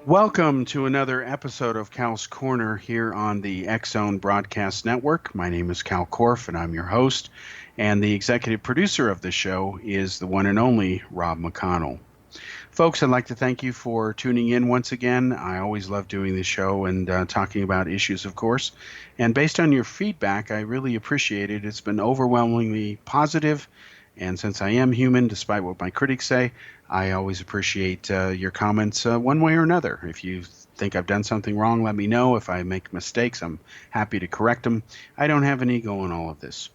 Welcome to another episode of Cal's Corner here on the X Zone Broadcast Network. My name is Kal Korff, and I'm your host. And the executive producer of the show is the one and only Rob McConnell. Folks, I'd like to thank you for tuning in once again. I always love doing the show and talking about issues, of course. And based on your feedback, I really appreciate it. It's been overwhelmingly positive. And since I am human, despite what my critics say, I always appreciate your comments one way or another. If you think I've done something wrong, let me know. If I make mistakes, I'm happy to correct them. I don't have an ego in all of this.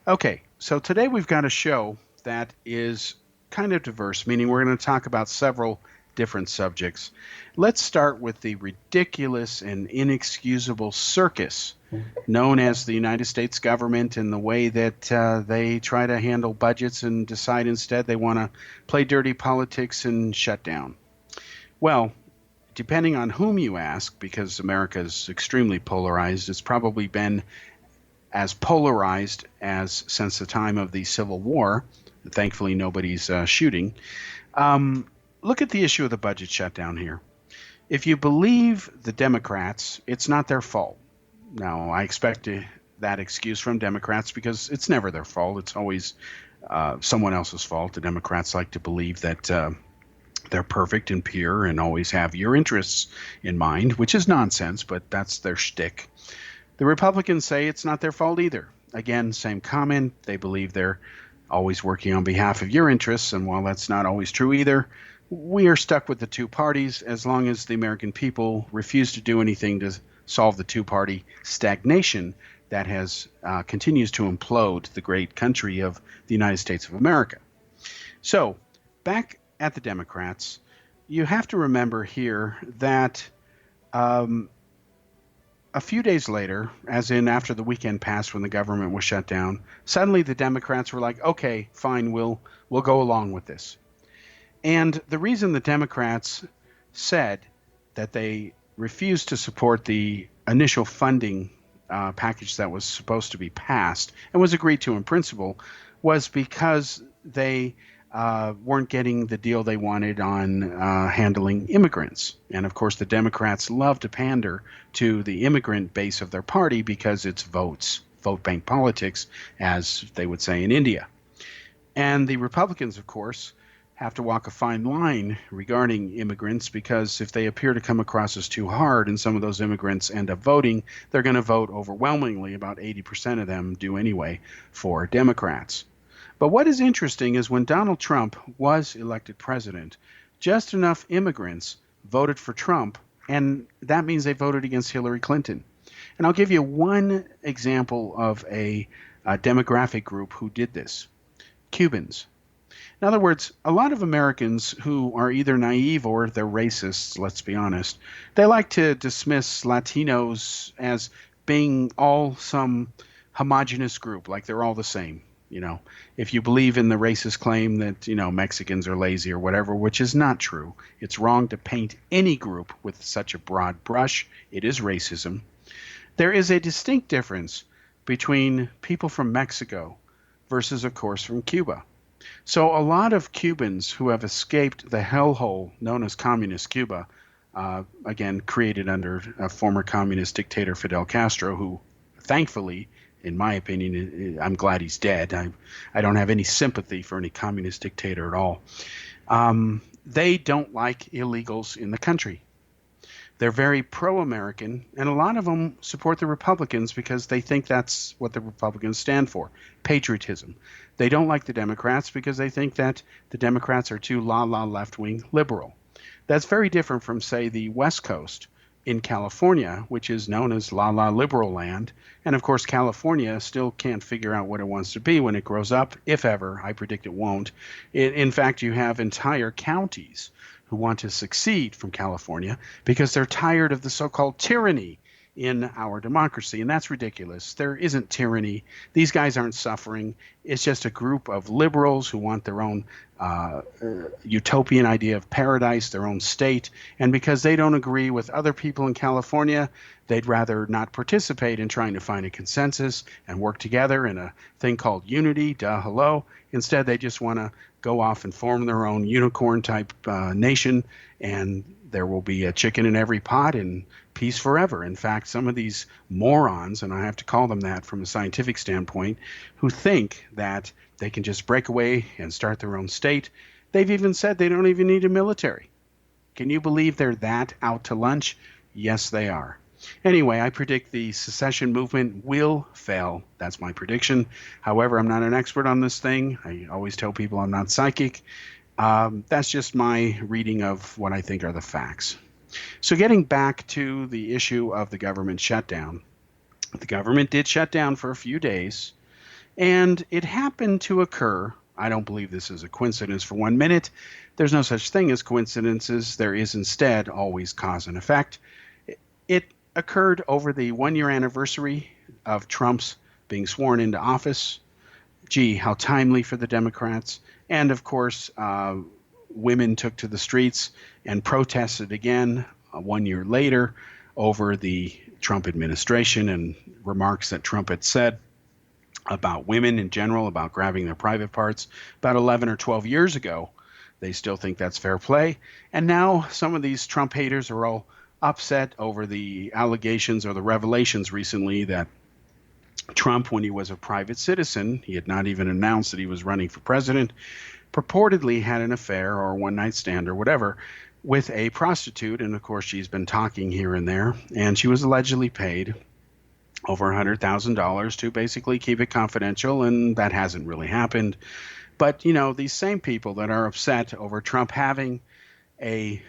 Okay, so today we've got a show that is kind of diverse, meaning we're going to talk about several different subjects. Let's start with the ridiculous and inexcusable circus known as the United States government and the way that they try to handle budgets and decide instead they want to play dirty politics and shut down. Well, depending on whom you ask, because America is extremely polarized, it's probably been as polarized as since the time of the Civil War. Thankfully, nobody's shooting. Look at the issue of the budget shutdown here. If you believe the Democrats, it's not their fault. Now, I expect that excuse from Democrats because it's never their fault. It's always someone else's fault. The Democrats like to believe that they're perfect and pure and always have your interests in mind, which is nonsense, but that's their shtick. The Republicans say it's not their fault either. Again, same comment. They believe they're always working on behalf of your interests, and while that's not always true either, we are stuck with the two parties as long as the American people refuse to do anything to solve the two-party stagnation that has continues to implode the great country of the United States of America. So, back at the Democrats, you have to remember here that a few days later, as in after the weekend passed when the government was shut down, suddenly the Democrats were like, okay, fine, we'll go along with this. And the reason the Democrats said that they refused to support the initial funding package that was supposed to be passed and was agreed to in principle was because they weren't getting the deal they wanted on handling immigrants. And of course, the Democrats love to pander to the immigrant base of their party because it's vote bank politics, as they would say in India. And the Republicans, of course, have to walk a fine line regarding immigrants because if they appear to come across as too hard and some of those immigrants end up voting, they're going to vote overwhelmingly, about 80% of them do anyway, for Democrats. But what is interesting is when Donald Trump was elected president, just enough immigrants voted for Trump, and that means they voted against Hillary Clinton. And I'll give you one example of a demographic group who did this: Cubans. In other words, a lot of Americans who are either naive or they're racists, let's be honest, they like to dismiss Latinos as being all some homogenous group, like they're all the same. You know, if you believe in the racist claim that, Mexicans are lazy or whatever, which is not true, it's wrong to paint any group with such a broad brush. It is racism. There is a distinct difference between people from Mexico versus, of course, from Cuba. So a lot of Cubans who have escaped the hellhole known as Communist Cuba, again, created under a former communist dictator Fidel Castro, who thankfully, in my opinion, I'm glad he's dead. I don't have any sympathy for any communist dictator at all. They don't like illegals in the country. They're very pro-American, and a lot of them support the Republicans because they think that's what the Republicans stand for, patriotism. They don't like the Democrats because they think that the Democrats are too left-wing liberal. That's very different from, say, the West Coast in California, which is known as liberal land. And of course, California still can't figure out what it wants to be when it grows up, if ever. I predict it won't. In fact, you have entire counties who want to secede from California because they're tired of the so-called tyranny in our democracy, and that's ridiculous. There isn't tyranny. These guys aren't suffering. It's just a group of liberals who want their own utopian idea of paradise, their own state, and because they don't agree with other people in California, they'd rather not participate in trying to find a consensus and work together in a thing called unity, hello. Instead, they just want to go off and form their own unicorn-type nation and there will be a chicken in every pot and peace forever. In fact, some of these morons, and I have to call them that from a scientific standpoint, who think that they can just break away and start their own state, they've even said they don't even need a military. Can you believe they're that out to lunch? Yes, they are. Anyway, I predict the secession movement will fail. That's my prediction. However, I'm not an expert on this thing. I always tell people I'm not psychic. That's just my reading of what I think are the facts. So, getting back to the issue of the government shutdown, the government did shut down for a few days, and it happened to occur. I don't believe this is a coincidence for 1 minute. There's no such thing as coincidences. There is instead always cause and effect. It occurred over the 1 year anniversary of Trump's being sworn into office. Gee, how timely for the Democrats. And of course, women took to the streets and protested again 1 year later over the Trump administration and remarks that Trump had said about women in general, about grabbing their private parts about 11 or 12 years ago. They still think that's fair play. And now some of these Trump haters are all upset over the allegations or the revelations recently that Trump, when he was a private citizen, he had not even announced that he was running for president, purportedly had an affair or one night stand or whatever with a prostitute. And of course, she's been talking here and there. And she was allegedly paid over $100,000 to basically keep it confidential. And that hasn't really happened. But, you know, these same people that are upset over Trump having a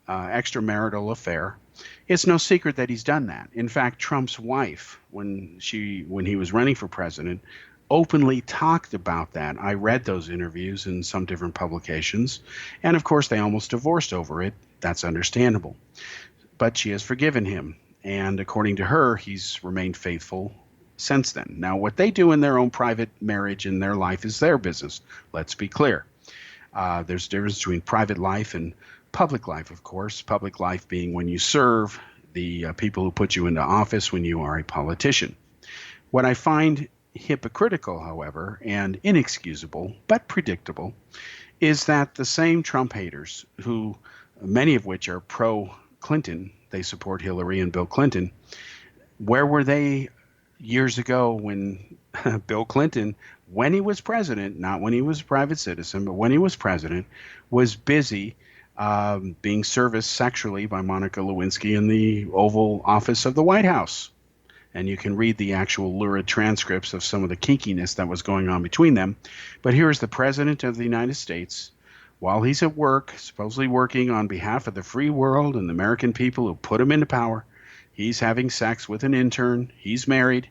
extramarital affair, it's no secret that he's done that. In fact, Trump's wife, when he was running for president, openly talked about that. I read those interviews in some different publications, and of course they almost divorced over it. That's understandable. But she has forgiven him, and according to her, he's remained faithful since then. Now, what they do in their own private marriage and their life is their business. Let's be clear. There's a difference between private life and public life, of course. Public life being when you serve the people who put you into office, when you are a politician. What I find hypocritical, however, and inexcusable, but predictable, is that the same Trump haters, who many of which are pro-Clinton, they support Hillary and Bill Clinton, where were they years ago when Bill Clinton, when he was president, not when he was a private citizen, but when he was president, was busy being serviced sexually by Monica Lewinsky in the Oval Office of the White House? And you can read the actual lurid transcripts of some of the kinkiness that was going on between them. But here is the President of the United States, while he's at work, supposedly working on behalf of the free world and the American people who put him into power. He's having sex with an intern. He's married.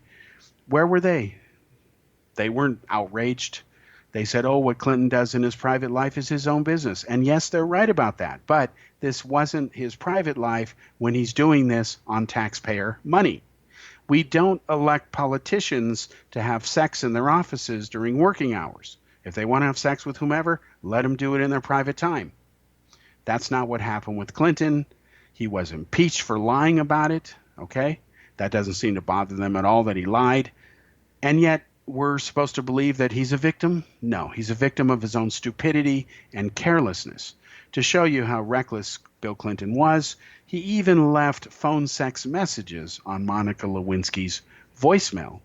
Where were they? They weren't outraged. They said, oh, what Clinton does in his private life is his own business. And yes, they're right about that. But this wasn't his private life when he's doing this on taxpayer money. We don't elect politicians to have sex in their offices during working hours. If they want to have sex with whomever, let them do it in their private time. That's not what happened with Clinton. He was impeached for lying about it, okay? That doesn't seem to bother them at all that he lied. And yet, we're supposed to believe that he's a victim? No, he's a victim of his own stupidity and carelessness. To show you how reckless Bill Clinton was, he even left phone sex messages on Monica Lewinsky's voicemail.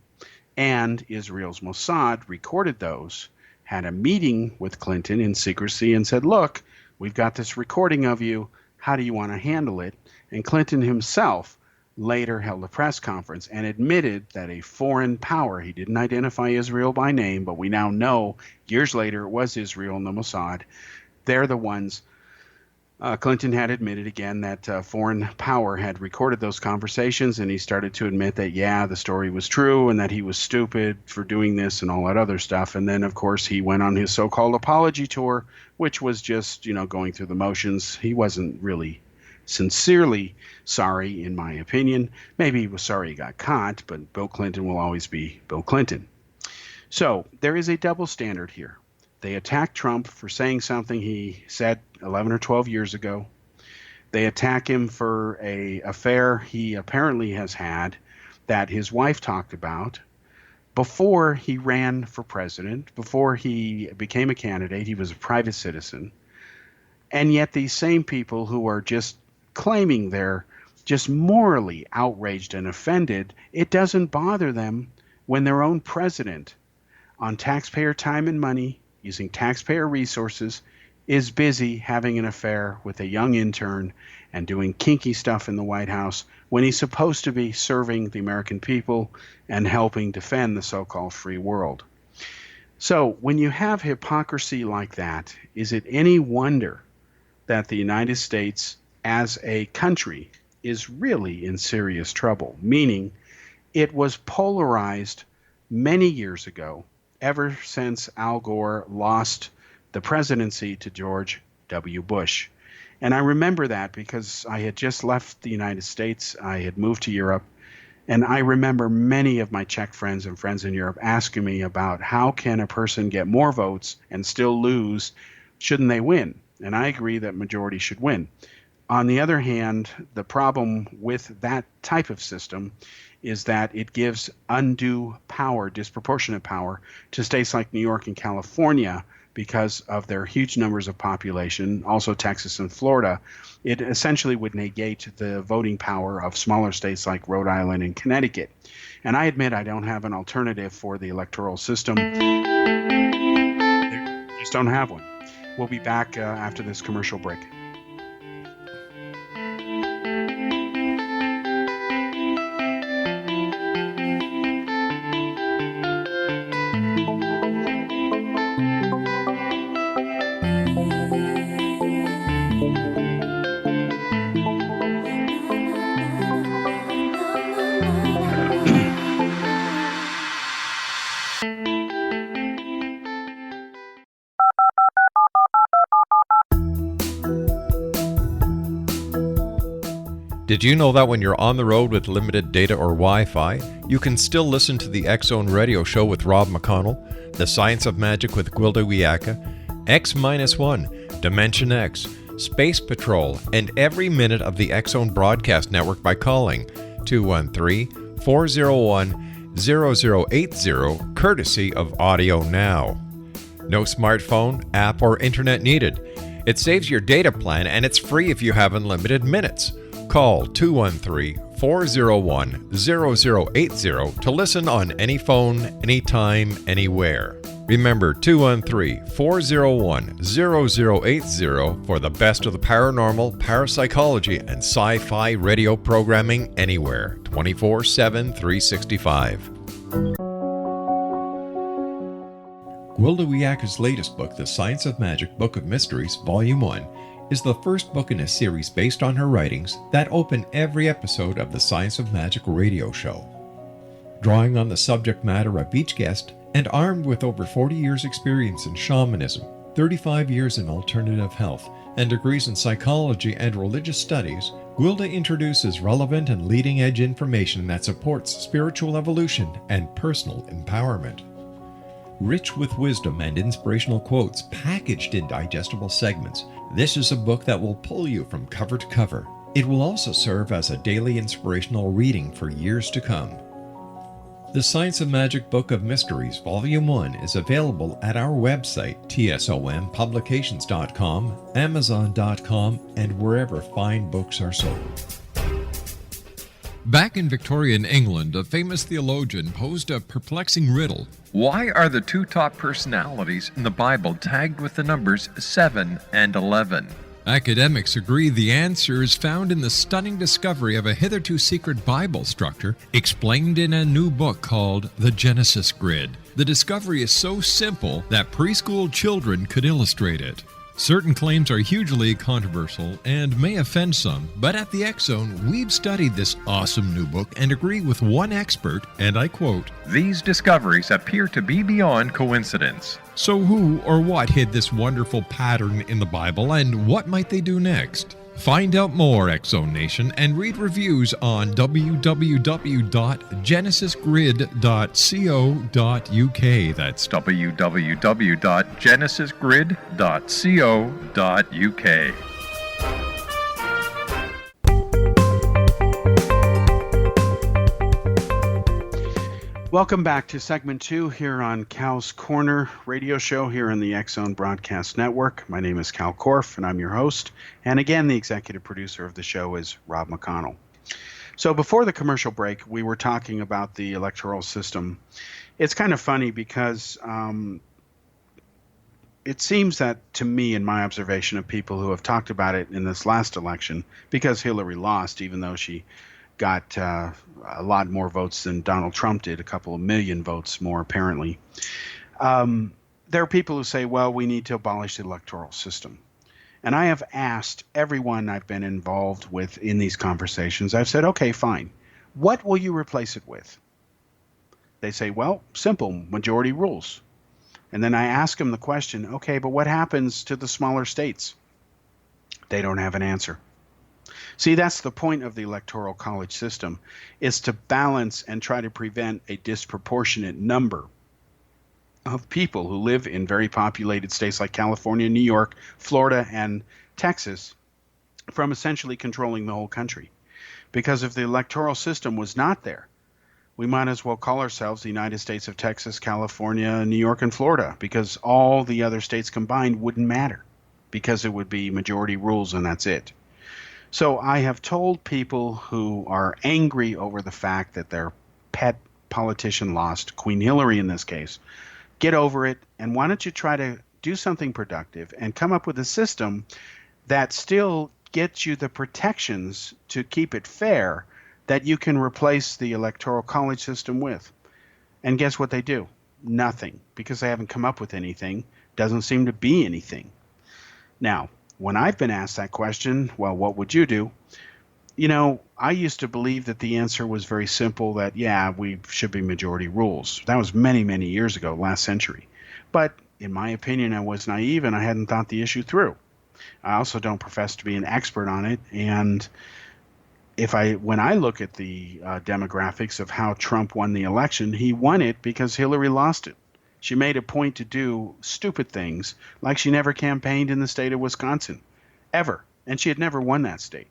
And Israel's Mossad recorded those, had a meeting with Clinton in secrecy and said, look, we've got this recording of you. How do you want to handle it? And Clinton himself later held a press conference and admitted that a foreign power, he didn't identify Israel by name, but we now know years later it was Israel and the Mossad. They're the ones. Clinton had admitted again that foreign power had recorded those conversations, and he started to admit that, yeah, the story was true and that he was stupid for doing this and all that other stuff. And then, of course, he went on his so-called apology tour, which was just, going through the motions. He wasn't really sincerely sorry, in my opinion. Maybe he was sorry he got caught, but Bill Clinton will always be Bill Clinton. So there is a double standard here. They attack Trump for saying something he said 11 or 12 years ago. They attack him for an affair he apparently has had that his wife talked about before he ran for president, before he became a candidate. He was a private citizen. And yet these same people who are just claiming they're just morally outraged and offended, it doesn't bother them when their own president, on taxpayer time and money, using taxpayer resources, is busy having an affair with a young intern and doing kinky stuff in the White House when he's supposed to be serving the American people and helping defend the so-called free world. So when you have hypocrisy like that, is it any wonder that the United States as a country is really in serious trouble? Meaning it was polarized many years ago, ever since Al Gore lost the presidency to George W. Bush. And I remember that because I had just left the United States. I had moved to Europe. And I remember many of my Czech friends and friends in Europe asking me about how can a person get more votes and still lose? Shouldn't they win? And I agree that majority should win. On the other hand, the problem with that type of system is that it gives undue power, disproportionate power, to states like New York and California because of their huge numbers of population, also Texas and Florida. It essentially would negate the voting power of smaller states like Rhode Island and Connecticut. And I admit I don't have an alternative for the electoral system. They just don't have one. We'll be back after this commercial break. Did you know that when you're on the road with limited data or Wi-Fi, you can still listen to the X-Zone Radio Show with Rob McConnell, The Science of Magic with Gwilda Wiyaka, X-1, Dimension X, Space Patrol, and every minute of the X-Zone Broadcast Network by calling 213-401-0080, courtesy of Audio Now. No smartphone, app, or internet needed. It saves your data plan and it's free if you have unlimited minutes. Call 213-401-0080 to listen on any phone, anytime, anywhere. Remember 213-401-0080 for the best of the paranormal, parapsychology, and sci-fi radio programming anywhere, 24/7, 365. Gwilda Wiyaka's latest book, The Science of Magic, Book of Mysteries, Volume 1, is the first book in a series based on her writings that open every episode of the Science of Magic radio show. Drawing on the subject matter of each guest, and armed with over 40 years' experience in shamanism, 35 years in alternative health, and degrees in psychology and religious studies, Gwilda introduces relevant and leading-edge information that supports spiritual evolution and personal empowerment. Rich with wisdom and inspirational quotes packaged in digestible segments, this is a book that will pull you from cover to cover. It will also serve as a daily inspirational reading for years to come. The Science of Magic Book of Mysteries, Volume 1 is available at our website, tsompublications.com, amazon.com, and wherever fine books are sold. Back in Victorian England, a famous theologian posed a perplexing riddle. Why are the two top personalities in the Bible tagged with the numbers 7 and 11? Academics agree the answer is found in the stunning discovery of a hitherto secret Bible structure explained in a new book called The Genesis Grid. The discovery is so simple that preschool children could illustrate it. Certain claims are hugely controversial and may offend some, but at the X-Zone, we've studied this awesome new book and agree with one expert, and I quote, "These discoveries appear to be beyond coincidence." So who or what hid this wonderful pattern in the Bible, and what might they do next? Find out more, X-Zone Nation, and read reviews on www.genesisgrid.co.uk. That's www.genesisgrid.co.uk. Welcome back to segment 2 here on Cal's Corner radio show here in the X Zone Broadcast Network. My name is Kal Korff, and I'm your host. And again, the executive producer of the show is Rob McConnell. So before the commercial break, we were talking about the electoral system. It's kind of funny because it seems that, to me, in my observation of people who have talked about it in this last election, because Hillary lost, even though she got a lot more votes than Donald Trump did, a couple of million votes more, apparently. There are people who say, well, we need to abolish the electoral system. And I have asked everyone I've been involved with in these conversations, I've said, okay, fine. What will you replace it with? They say, well, simple, majority rules. And then I ask them the question, okay, but what happens to the smaller states? They don't have an answer. See, that's the point of the electoral college system, is to balance and try to prevent a disproportionate number of people who live in very populated states like California, New York, Florida, and Texas from essentially controlling the whole country. Because if the electoral system was not there, we might as well call ourselves the United States of Texas, California, New York, and Florida, because all the other states combined wouldn't matter, because it would be majority rules and that's it. So I have told people who are angry over the fact that their pet politician lost, Queen Hillary in this case, get over it, and why don't you try to do something productive and come up with a system that still gets you the protections to keep it fair that you can replace the electoral college system with. And guess what they do? Nothing, because they haven't come up with anything. Doesn't seem to be anything. Now, when I've been asked that question, well, what would you do? You know, I used to believe that the answer was very simple, that, yeah, we should be majority rules. That was many, many years ago, last century. But in my opinion, I was naive and I hadn't thought the issue through. I also don't profess to be an expert on it. And when I look at the demographics of how Trump won the election, he won it because Hillary lost it. She made a point to do stupid things, like she never campaigned in the state of Wisconsin, ever. And she had never won that state.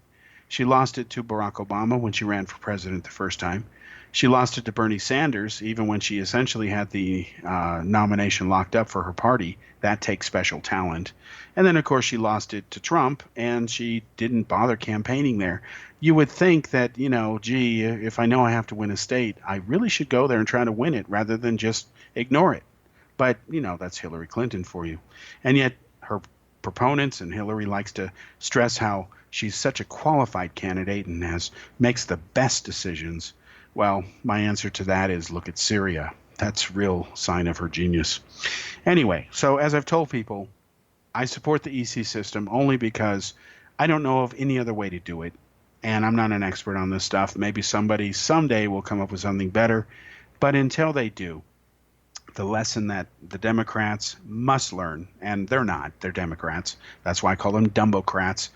She lost it to Barack Obama when she ran for president the first time. She lost it to Bernie Sanders, even when she essentially had the nomination locked up for her party. That takes special talent. And then, of course, she lost it to Trump, and she didn't bother campaigning there. You would think that, gee, if I know I have to win a state, I really should go there and try to win it rather than just ignore it. But, that's Hillary Clinton for you. And yet her proponents, and Hillary likes to stress how she's such a qualified candidate and makes the best decisions. Well, my answer to that is look at Syria. That's real sign of her genius. Anyway, so as I've told people, I support the EC system only because I don't know of any other way to do it. And I'm not an expert on this stuff. Maybe somebody someday will come up with something better. But until they do, the lesson that the Democrats must learn, and they're not, they're Democrats. That's why I call them Dumbocrats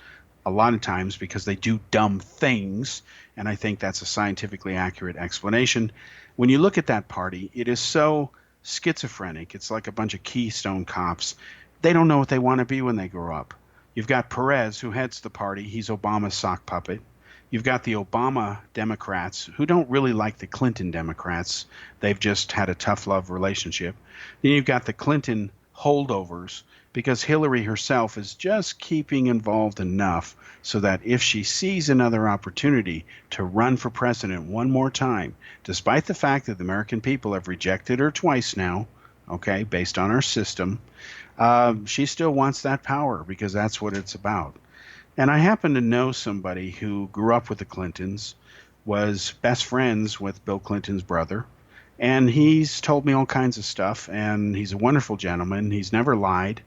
a lot of times, because they do dumb things. And I think that's a scientifically accurate explanation. When you look at that party, it is so schizophrenic. It's like a bunch of Keystone cops. They don't know what they want to be when they grow up. You've got Perez, who heads the party. He's Obama's sock puppet. You've got the Obama Democrats, who don't really like the Clinton Democrats. They've just had a tough love relationship. Then you've got the Clinton holdovers, because Hillary herself is just keeping involved enough so that if she sees another opportunity to run for president one more time, despite the fact that the American people have rejected her twice now, okay, based on our system, she still wants that power, because that's what it's about. And I happen to know somebody who grew up with the Clintons, was best friends with Bill Clinton's brother, and he's told me all kinds of stuff, and he's a wonderful gentleman. He's never lied.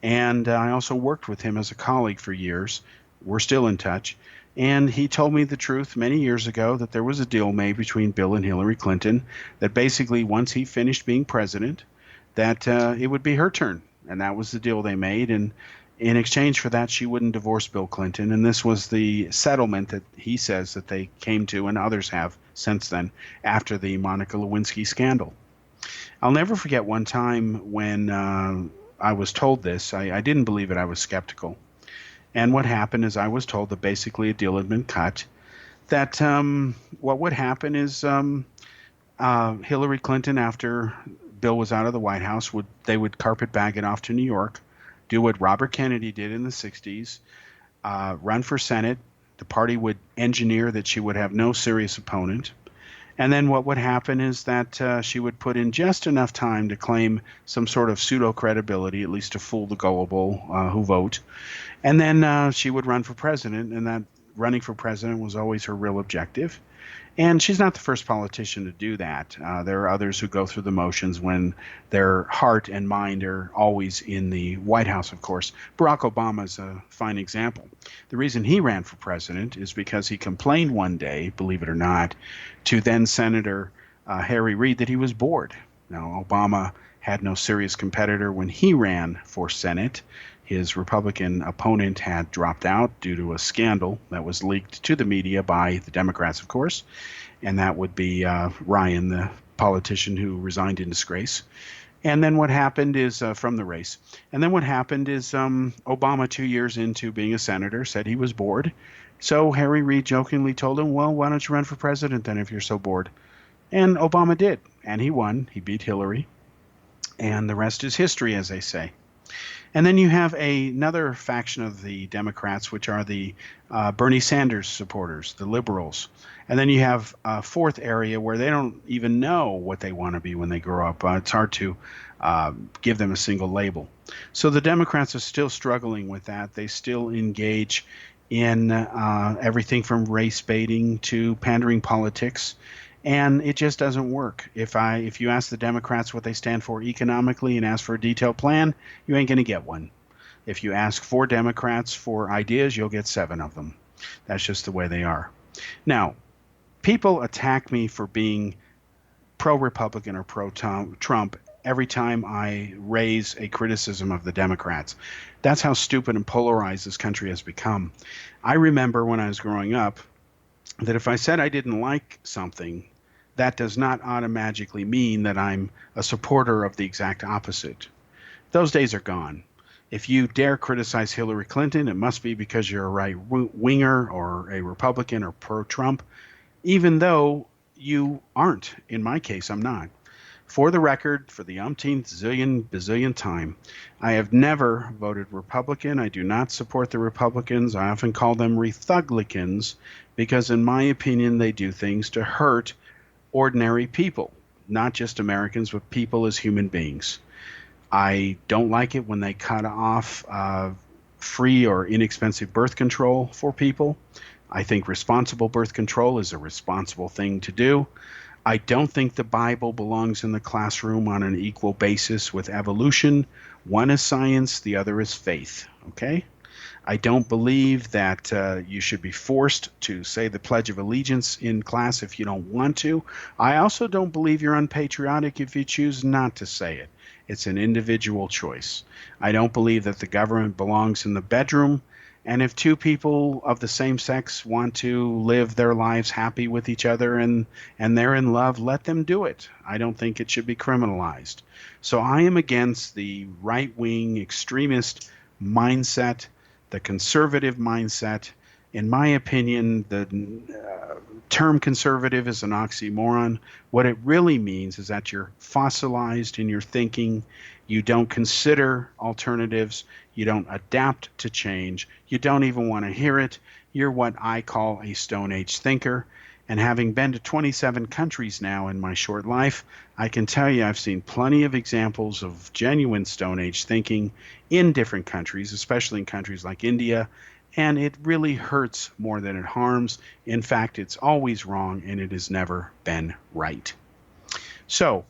And I also worked with him as a colleague for years. We're still in touch. And he told me the truth many years ago that there was a deal made between Bill and Hillary Clinton that basically once he finished being president, that it would be her turn. And that was the deal they made. And in exchange for that, she wouldn't divorce Bill Clinton. And this was the settlement that he says that they came to, and others have since then, after the Monica Lewinsky scandal. I'll never forget one time when I was told this. I didn't believe it. I was skeptical. And what happened is I was told that basically a deal had been cut, that what would happen is Hillary Clinton, after Bill was out of the White House, would carpet bag it off to New York, do what Robert Kennedy did in the 60s, run for Senate. The party would engineer that she would have no serious opponent. And then what would happen is that she would put in just enough time to claim some sort of pseudo credibility, at least to fool the gullible who vote. And then she would run for president, and that running for president was always her real objective. And she's not the first politician to do that. There are others who go through the motions when their heart and mind are always in the White House, of course. Barack Obama is a fine example. The reason he ran for president is because he complained one day, believe it or not, to then Senator Harry Reid that he was bored. Now, Obama had no serious competitor when he ran for Senate. His Republican opponent had dropped out due to a scandal that was leaked to the media by the Democrats, of course, and that would be Ryan, the politician who resigned in disgrace. And then what happened is from the race. And then what happened is Obama, 2 years into being a senator, said he was bored. So Harry Reid jokingly told him, well, why don't you run for president then if you're so bored? And Obama did, and he won. He beat Hillary. And the rest is history, as they say. And then you have another faction of the Democrats, which are the Bernie Sanders supporters, the liberals. And then you have a fourth area where they don't even know what they want to be when they grow up. It's hard to give them a single label. So the Democrats are still struggling with that. They still engage in everything from race baiting to pandering politics. And it just doesn't work. If you ask the Democrats what they stand for economically and ask for a detailed plan, you ain't going to get one. If you ask 4 Democrats for ideas, you'll get 7 of them. That's just the way they are. Now, people attack me for being pro-Republican or pro-Trump every time I raise a criticism of the Democrats. That's how stupid and polarized this country has become. I remember when I was growing up that if I said I didn't like something, that does not automatically mean that I'm a supporter of the exact opposite. Those days are gone. If you dare criticize Hillary Clinton, it must be because you're a right-winger or a Republican or pro-Trump, even though you aren't. In my case, I'm not. For the record, for the umpteenth bazillion time, I have never voted Republican. I do not support the Republicans. I often call them Rethuglicans because, in my opinion, they do things to hurt ordinary people, not just Americans, but people as human beings. I don't like it when they cut off free or inexpensive birth control for people. I think responsible birth control is a responsible thing to do. I don't think the Bible belongs in the classroom on an equal basis with evolution. One is science, the other is faith, okay? I don't believe that you should be forced to say the Pledge of Allegiance in class if you don't want to. I also don't believe you're unpatriotic if you choose not to say it. It's an individual choice. I don't believe that the government belongs in the bedroom. And if 2 people of the same sex want to live their lives happy with each other and they're in love, let them do it. I don't think it should be criminalized. So I am against the right-wing extremist mindset, the conservative mindset. In my opinion, the term conservative is an oxymoron. What it really means is that you're fossilized in your thinking. You don't consider alternatives. You don't adapt to change. You don't even want to hear it. You're what I call a Stone Age thinker. And having been to 27 countries now in my short life, I can tell you I've seen plenty of examples of genuine Stone Age thinking in different countries, especially in countries like India. And it really hurts more than it harms. In fact, it's always wrong, and it has never been right. So,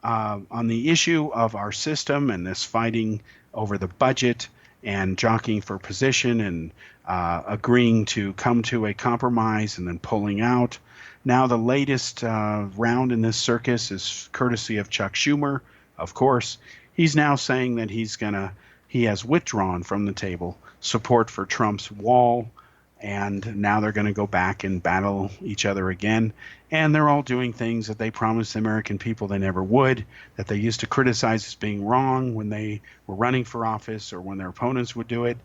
on the issue of our system and this fighting over the budget and jockeying for position and agreeing to come to a compromise and then pulling out. Now the latest round in this circus is courtesy of Chuck Schumer, of course. He's now saying that he has withdrawn from the table support for Trump's wall, and now they're going to go back and battle each other again. And they're all doing things that they promised the American people they never would, that they used to criticize as being wrong when they were running for office or when their opponents would do it.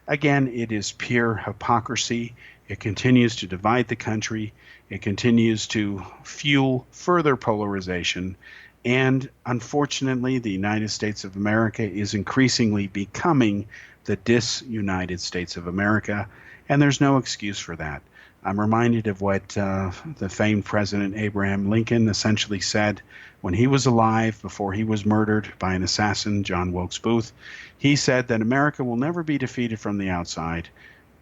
Again, it is pure hypocrisy. It continues to divide the country. It continues to fuel further polarization. And unfortunately, the United States of America is increasingly becoming the disunited States of America, and there's no excuse for that. I'm reminded of what the famed President Abraham Lincoln essentially said when he was alive before he was murdered by an assassin, John Wilkes Booth. He said that America will never be defeated from the outside,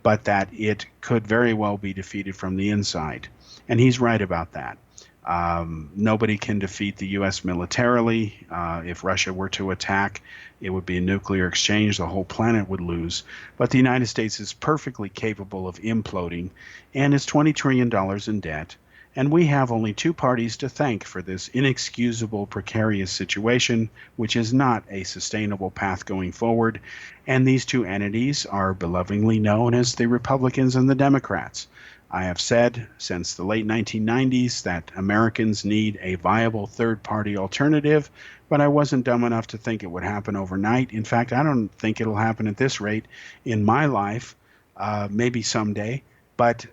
but that it could very well be defeated from the inside. And he's right about that. Nobody can defeat the U.S. militarily. If Russia were to attack, it would be a nuclear exchange. The whole planet would lose. But the United States is perfectly capable of imploding and is $20 trillion in debt. And we have only two parties to thank for this inexcusable, precarious situation, which is not a sustainable path going forward. And these two entities are belovingly known as the Republicans and the Democrats. I have said since the late 1990s that Americans need a viable third-party alternative, but I wasn't dumb enough to think it would happen overnight. In fact, I don't think it'll happen at this rate in my life, maybe someday. But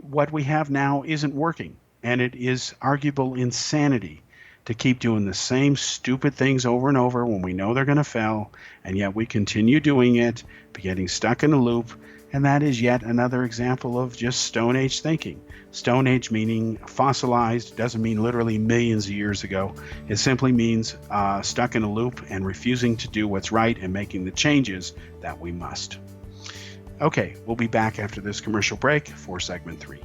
what we have now isn't working, and it is arguable insanity to keep doing the same stupid things over and over when we know they're going to fail, and yet we continue doing it, getting stuck in a loop. And that is yet another example of just Stone Age thinking. Stone Age meaning fossilized, doesn't mean literally millions of years ago. It simply means stuck in a loop and refusing to do what's right and making the changes that we must. Okay, we'll be back after this commercial break for segment 3.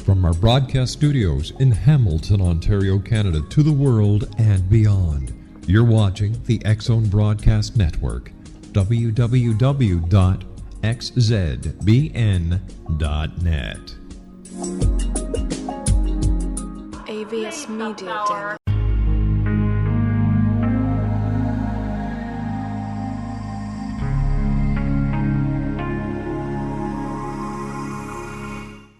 From our broadcast studios in Hamilton, Ontario, Canada, to the world and beyond, you're watching the X-Zone Broadcast Network, www.xzbn.net. AVS Media Den.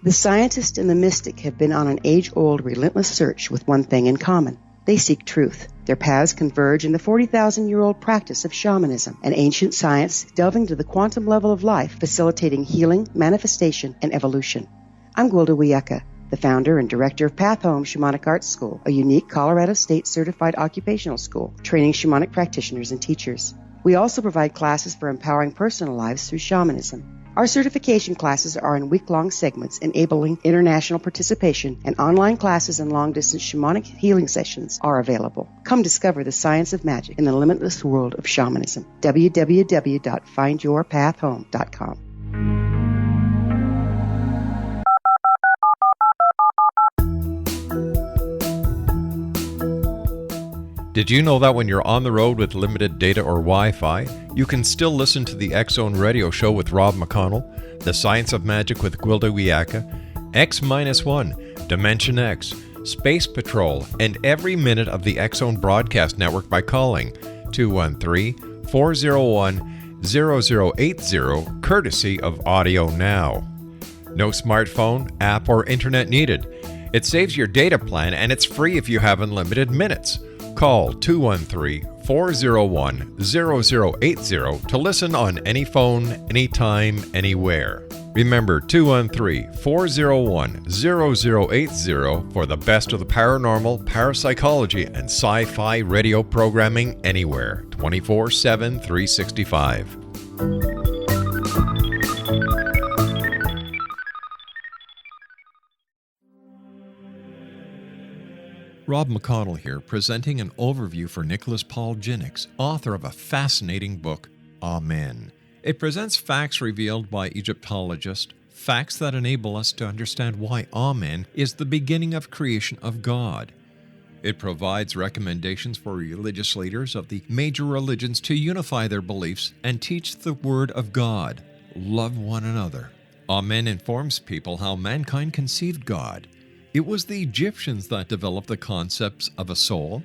The scientist and the mystic have been on an age-old, relentless search with one thing in common. They seek truth. Their paths converge in the 40,000-year-old practice of shamanism, an ancient science delving to the quantum level of life, facilitating healing, manifestation, and evolution. I'm Gwilda Wiyaka, the founder and director of Path Home Shamanic Arts School, a unique Colorado State certified occupational school, training shamanic practitioners and teachers. We also provide classes for empowering personal lives through shamanism. Our certification classes are in week-long segments enabling international participation, and online classes and long-distance shamanic healing sessions are available. Come discover the science of magic in the limitless world of shamanism. www.findyourpathhome.com. Did you know that when you're on the road with limited data or Wi-Fi, you can still listen to the X-Zone Radio Show with Rob McConnell, The Science of Magic with Gwilda Wiyaka, X-1, Dimension X, Space Patrol, and every minute of the X-Zone Broadcast Network by calling 213-401-0080, courtesy of Audio Now. No smartphone, app, or internet needed. It saves your data plan, and it's free if you have unlimited minutes. Call 213-401-0080 to listen on any phone, anytime, anywhere. Remember 213-401-0080 for the best of the paranormal, parapsychology, and sci-fi radio programming anywhere, 24/7, 365. Rob McConnell here, presenting an overview for Nicholas Paul Jennings, author of a fascinating book, Amen. It presents facts revealed by Egyptologists, facts that enable us to understand why Amen is the beginning of creation of God. It provides recommendations for religious leaders of the major religions to unify their beliefs and teach the Word of God. Love one another. Amen informs people how mankind conceived God. It was the Egyptians that developed the concepts of a soul,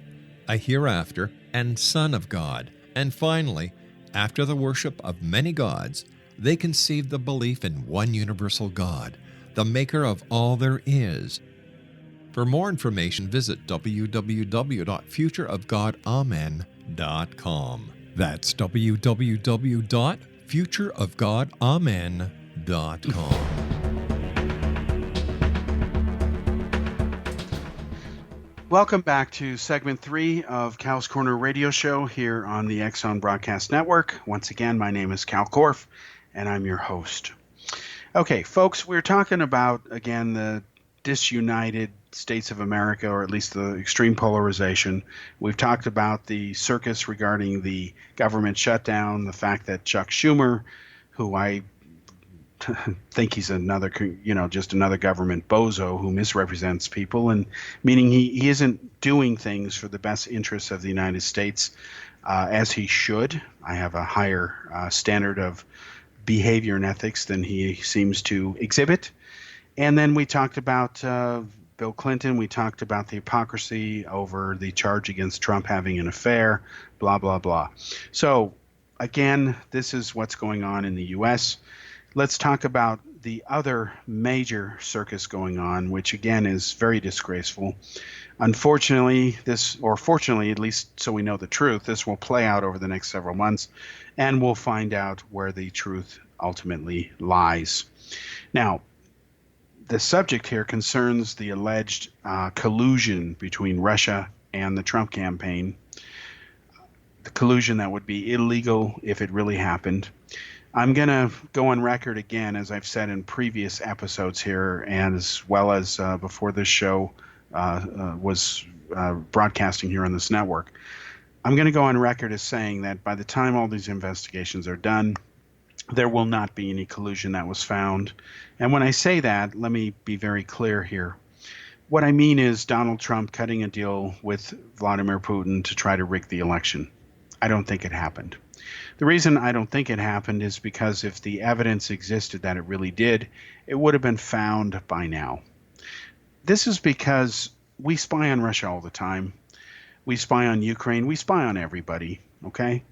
a hereafter, and Son of God. And finally, after the worship of many gods, they conceived the belief in one universal God, the maker of all there is. For more information, visit www.futureofgodamen.com. That's www.futureofgodamen.com. Welcome back to segment 3 of Cal's Corner radio show here on the Exxon Broadcast Network. Once again, my name is Kal Korff, and I'm your host. Okay, folks, we're talking about, again, the disunited states of America, or at least the extreme polarization. We've talked about the circus regarding the government shutdown, the fact that Chuck Schumer, who I think he's another, just another government bozo who misrepresents people, and meaning he isn't doing things for the best interests of the United States as he should. I have a higher standard of behavior and ethics than he seems to exhibit. And then we talked about Bill Clinton. We talked about the hypocrisy over the charge against Trump having an affair, blah, blah, blah. So, again, this is what's going on in the U.S. Let's talk about the other major circus going on, which, again, is very disgraceful. Unfortunately, fortunately, at least so we know the truth, this will play out over the next several months, and we'll find out where the truth ultimately lies. Now, the subject here concerns the alleged collusion between Russia and the Trump campaign, the collusion that would be illegal if it really happened. I'm going to go on record again, as I've said in previous episodes here, and as well as before this show was broadcasting here on this network. I'm going to go on record as saying that by the time all these investigations are done, there will not be any collusion that was found. And when I say that, let me be very clear here. What I mean is Donald Trump cutting a deal with Vladimir Putin to try to rig the election. I don't think it happened. The reason I don't think it happened is because if the evidence existed that it really did, it would have been found by now. This is because we spy on Russia all the time. We spy on Ukraine. We spy on everybody, okay?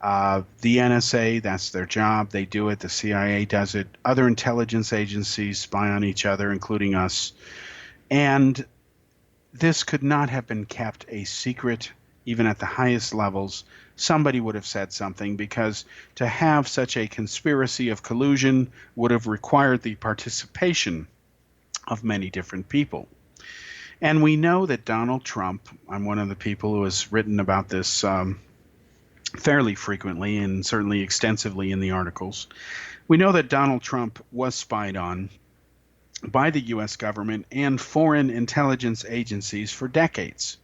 The NSA, that's their job. They do it. The CIA does it. Other intelligence agencies spy on each other, including us. And this could not have been kept a secret, even at the highest levels. Somebody would have said something, because to have such a conspiracy of collusion would have required the participation of many different people. And we know that Donald Trump, I'm one of the people who has written about this fairly frequently and certainly extensively in the articles. We know that Donald Trump was spied on by the U.S. government and foreign intelligence agencies for decades.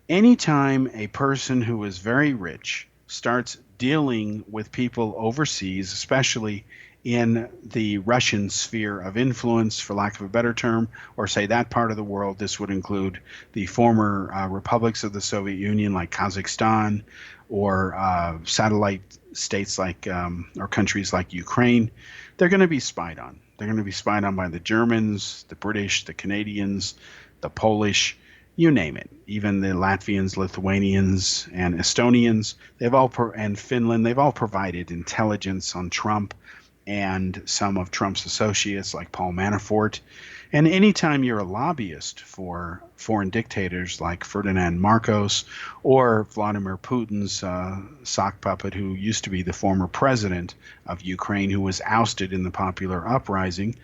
Anytime a person who is very rich starts dealing with people overseas, especially in the Russian sphere of influence, for lack of a better term, or say that part of the world, this would include the former republics of the Soviet Union like Kazakhstan, or satellite states like, or countries like Ukraine, they're going to be spied on. They're going to be spied on by the Germans, the British, the Canadians, the Polish, you name it. Even the Latvians, Lithuanians, and Estonians, and Finland, they've all provided intelligence on Trump and some of Trump's associates like Paul Manafort. And anytime you're a lobbyist for foreign dictators like Ferdinand Marcos or Vladimir Putin's sock puppet, who used to be the former president of Ukraine, who was ousted in the popular uprising,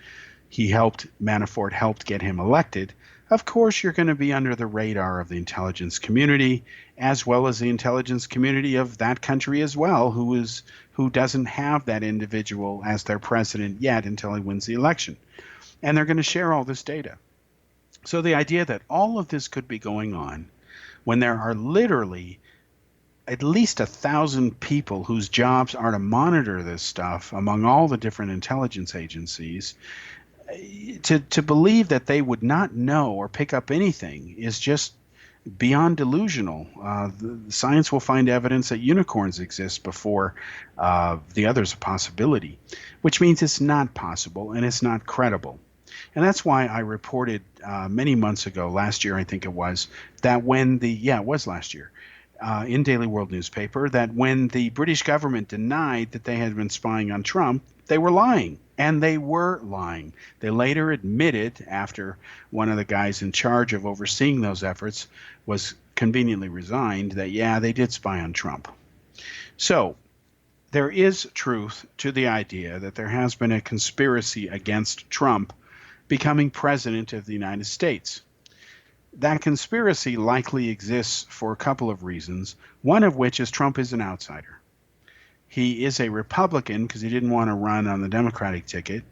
Manafort helped get him elected. Of course, you're going to be under the radar of the intelligence community, as well as the intelligence community of that country as well, who doesn't have that individual as their president yet until he wins the election. And they're going to share all this data. So the idea that all of this could be going on when there are literally at least 1,000 people whose jobs are to monitor this stuff among all the different intelligence agencies, to believe that they would not know or pick up anything is just beyond delusional. The science will find evidence that unicorns exist before the other's a possibility, which means it's not possible and it's not credible. And that's why I reported many months ago, last year I think it was, that when it was last year, in Daily World newspaper that when the British government denied that they had been spying on Trump, they were lying. And they were lying. They later admitted, after one of the guys in charge of overseeing those efforts was conveniently resigned, that, yeah, they did spy on Trump. So there is truth to the idea that there has been a conspiracy against Trump becoming president of the United States. That conspiracy likely exists for a couple of reasons, one of which is Trump is an outsider. He is a Republican because he didn't want to run on the Democratic ticket.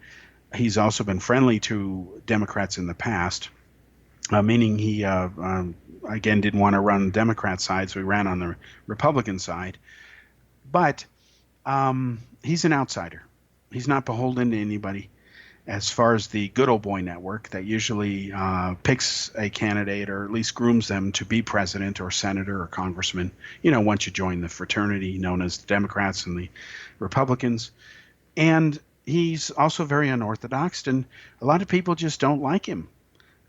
He's also been friendly to Democrats in the past, meaning he, again, didn't want to run on the Democrat side, so he ran on the Republican side. But he's an outsider. He's not beholden to anybody. As far as the good old boy network that usually picks a candidate or at least grooms them to be president or senator or congressman, once you join the fraternity known as the Democrats and the Republicans. And he's also very unorthodox, and a lot of people just don't like him.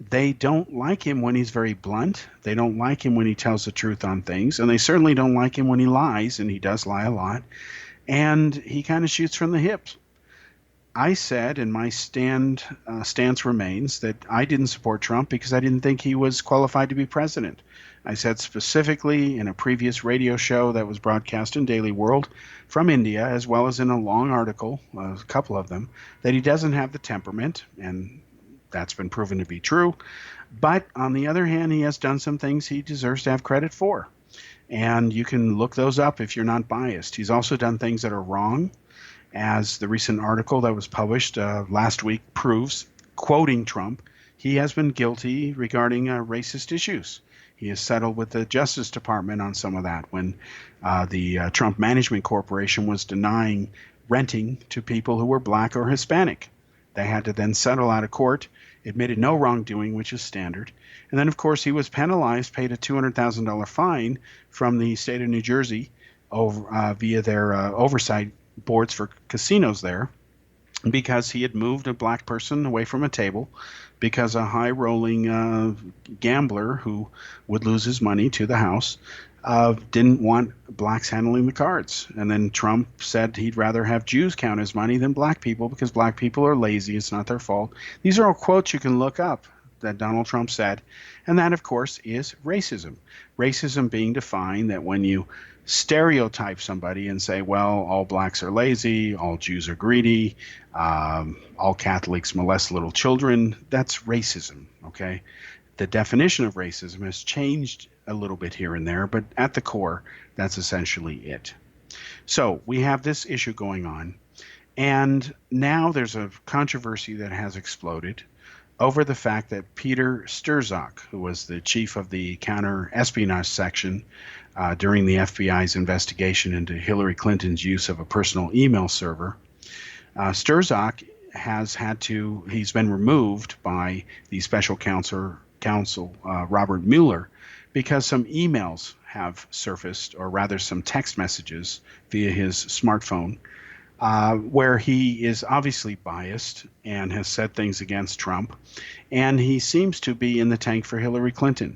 They don't like him when he's very blunt. They don't like him when he tells the truth on things, and they certainly don't like him when he lies, and he does lie a lot. And he kind of shoots from the hips. I said, and my stance remains, that I didn't support Trump because I didn't think he was qualified to be president. I said specifically in a previous radio show that was broadcast in Daily World from India, as well as in a long article, a couple of them, that he doesn't have the temperament, and that's been proven to be true. But on the other hand, he has done some things he deserves to have credit for. And you can look those up if you're not biased. He's also done things that are wrong, as the recent article that was published last week proves, quoting Trump. He has been guilty regarding racist issues. He has settled with the Justice Department on some of that when the Trump Management Corporation was denying renting to people who were black or Hispanic. They had to then settle out of court, admitted no wrongdoing, which is standard. And then, of course, he was penalized, paid a $200,000 fine from the state of New Jersey via their oversight boards for casinos there, because he had moved a black person away from a table because a high-rolling gambler who would lose his money to the house didn't want blacks handling the cards. And then Trump said he'd rather have Jews count his money than black people because black people are lazy. It's not their fault. These are all quotes you can look up that Donald Trump said. And that, of course, is racism. Racism being defined that when you stereotype somebody and say, well, all blacks are lazy, all Jews are greedy, all Catholics molest little children, that's racism, okay? The definition of racism has changed a little bit here and there, but at the core, that's essentially it. So we have this issue going on, and now there's a controversy that has exploded over the fact that Peter Strzok, who was the chief of the counter-espionage section during the FBI's investigation into Hillary Clinton's use of a personal email server, Strzok he's been removed by the special counsel Robert Mueller because some emails have surfaced, or rather some text messages via his smartphone, where he is obviously biased and has said things against Trump, and he seems to be in the tank for Hillary Clinton.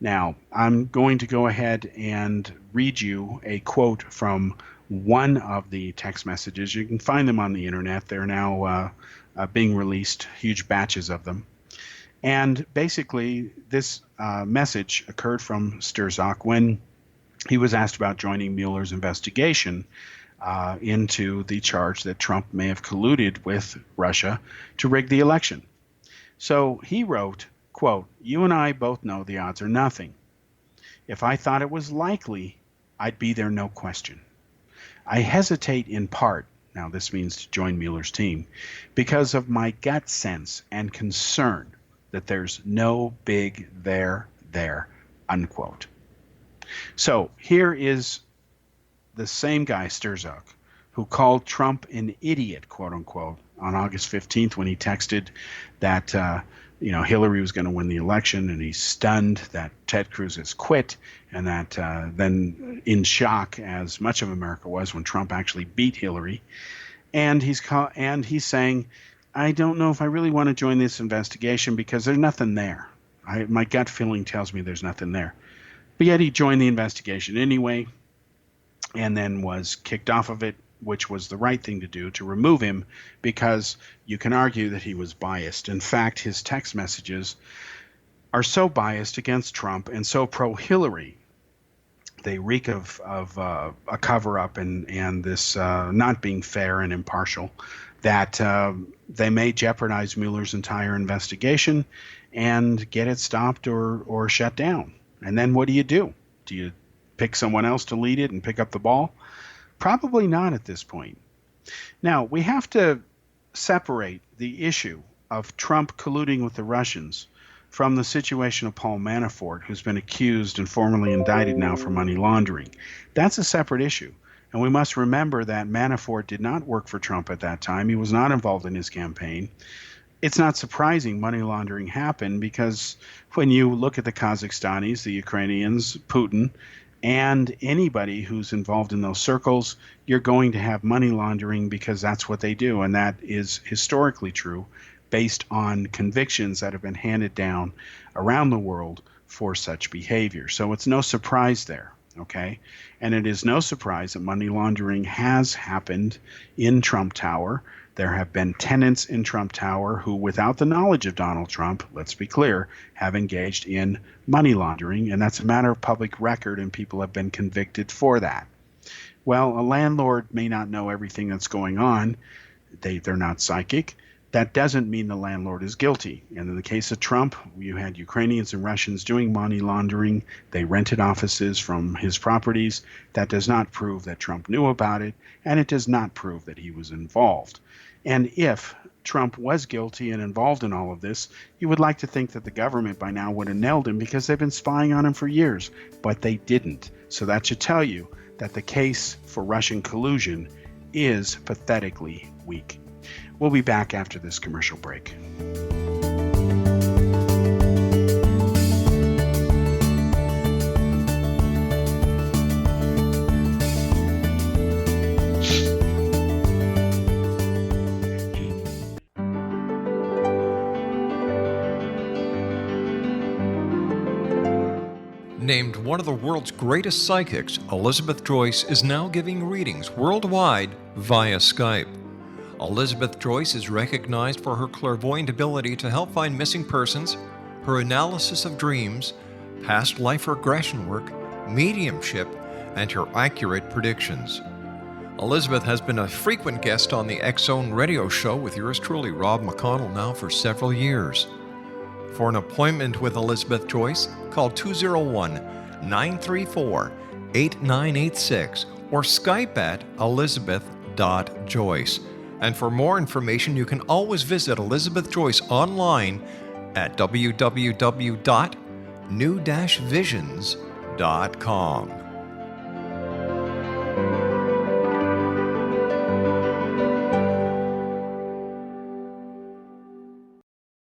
Now, I'm going to go ahead and read you a quote from one of the text messages. You can find them on the internet. They're now being released, huge batches of them. And basically, this message occurred from Strzok when he was asked about joining Mueller's investigation into the charge that Trump may have colluded with Russia to rig the election. So he wrote, quote, "You and I both know the odds are nothing. If I thought it was likely, I'd be there, no question. I hesitate in part," now this means to join Mueller's team, "because of my gut sense and concern that there's no big there, unquote. So here is the same guy, Strzok, who called Trump an idiot, quote unquote, on August 15th when he texted that Hillary was going to win the election, and he's stunned that Ted Cruz has quit, and that then in shock, as much of America was when Trump actually beat Hillary, and he's saying, "I don't know if I really want to join this investigation because there's nothing there. My gut feeling tells me there's nothing there." But yet he joined the investigation anyway, and then was kicked off of it, which was the right thing to do, to remove him, because you can argue that he was biased. In fact, his text messages are so biased against Trump and so pro-Hillary. They reek of a cover-up and this not being fair and impartial, that they may jeopardize Mueller's entire investigation and get it stopped or shut down. And then what do? Do you pick someone else to lead it and pick up the ball? Probably not at this point. Now, we have to separate the issue of Trump colluding with the Russians from the situation of Paul Manafort, who's been accused and formally indicted now for money laundering. That's a separate issue. And we must remember that Manafort did not work for Trump at that time. He was not involved in his campaign. It's not surprising money laundering happened, because when you look at the Kazakhstanis, the Ukrainians, Putin, and anybody who's involved in those circles, you're going to have money laundering, because that's what they do. And that is historically true, based on convictions that have been handed down around the world for such behavior. So it's no surprise there, okay? And it is no surprise that money laundering has happened in Trump Tower. There have been tenants in Trump Tower who, without the knowledge of Donald Trump, let's be clear, have engaged in money laundering, and that's a matter of public record, and people have been convicted for that. Well, a landlord may not know everything that's going on. They're not psychic. That doesn't mean the landlord is guilty. And in the case of Trump, you had Ukrainians and Russians doing money laundering. They rented offices from his properties. That does not prove that Trump knew about it, and it does not prove that he was involved. And if Trump was guilty and involved in all of this, you would like to think that the government by now would have nailed him, because they've been spying on him for years, but they didn't. So that should tell you that the case for Russian collusion is pathetically weak. We'll be back after this commercial break. Named one of the world's greatest psychics, Elizabeth Joyce is now giving readings worldwide via Skype. Elizabeth Joyce is recognized for her clairvoyant ability to help find missing persons, her analysis of dreams, past life regression work, mediumship, and her accurate predictions. Elizabeth has been a frequent guest on the X-Zone radio show with yours truly, Rob McConnell, now for several years. For an appointment with Elizabeth Joyce, call 201-934-8986 or Skype at elizabeth.joyce. And for more information, you can always visit Elizabeth Joyce online at www.new-visions.com.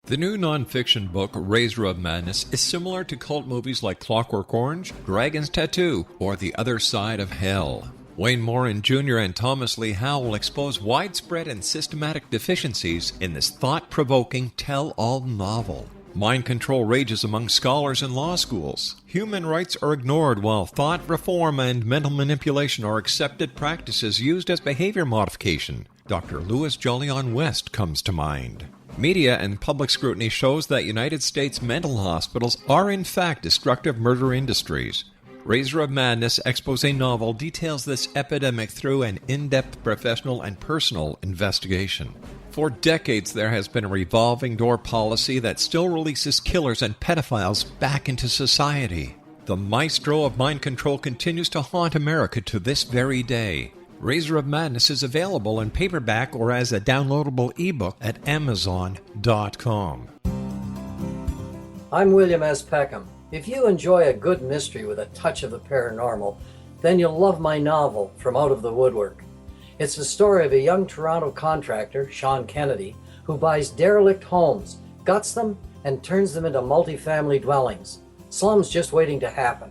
The new nonfiction book, Razor of Madness, is similar to cult movies like Clockwork Orange, Dragon's Tattoo, or The Other Side of Hell. Wayne Morin Jr. and Thomas Lee Howe will expose widespread and systematic deficiencies in this thought-provoking tell-all novel. Mind control rages among scholars in law schools. Human rights are ignored while thought reform and mental manipulation are accepted practices used as behavior modification. Dr. Louis Jolyon West comes to mind. Media and public scrutiny shows that United States mental hospitals are in fact destructive murder industries. Razor of Madness expose novel details this epidemic through an in-depth professional and personal investigation. For decades, there has been a revolving door policy that still releases killers and pedophiles back into society. The maestro of mind control continues to haunt America to this very day. Razor of Madness is available in paperback or as a downloadable ebook at Amazon.com. I'm William S. Peckham. If you enjoy a good mystery with a touch of the paranormal, then you'll love my novel, From Out of the Woodwork. It's the story of a young Toronto contractor, Sean Kennedy, who buys derelict homes, guts them, and turns them into multifamily dwellings. Slums just waiting to happen.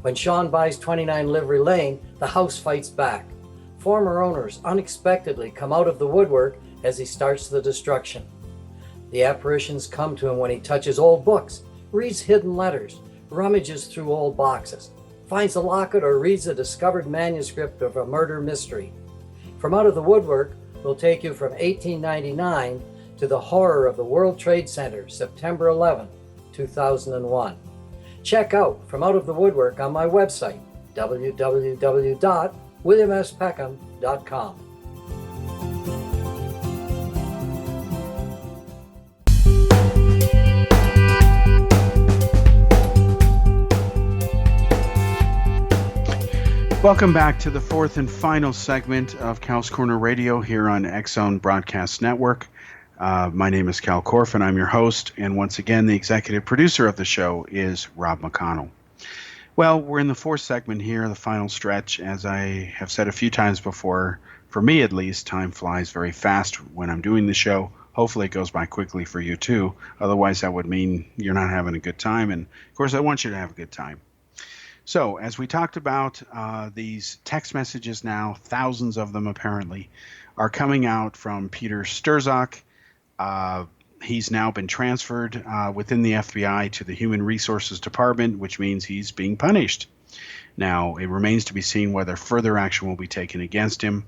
When Sean buys 29 Livery Lane, the house fights back. Former owners unexpectedly come out of the woodwork as he starts the destruction. The apparitions come to him when he touches old books, reads hidden letters, rummages through old boxes, finds a locket, or reads a discovered manuscript of a murder mystery. From Out of the Woodwork will take you from 1899 to the horror of the World Trade Center, September 11, 2001. Check out From Out of the Woodwork on my website, www.williamspeckham.com. Welcome back to the fourth and final segment of Cal's Corner Radio here on X-Zone Broadcast Network. My name is Kal Korff, and I'm your host. And once again, the executive producer of the show is Rob McConnell. Well, we're in the fourth segment here, the final stretch. As I have said a few times before, for me at least, time flies very fast when I'm doing the show. Hopefully it goes by quickly for you too. Otherwise, that would mean you're not having a good time. And of course, I want you to have a good time. So, as we talked about, these text messages now, thousands of them apparently, are coming out from Peter Strzok. He's now been transferred within the FBI to the Human Resources Department, which means he's being punished. Now, it remains to be seen whether further action will be taken against him.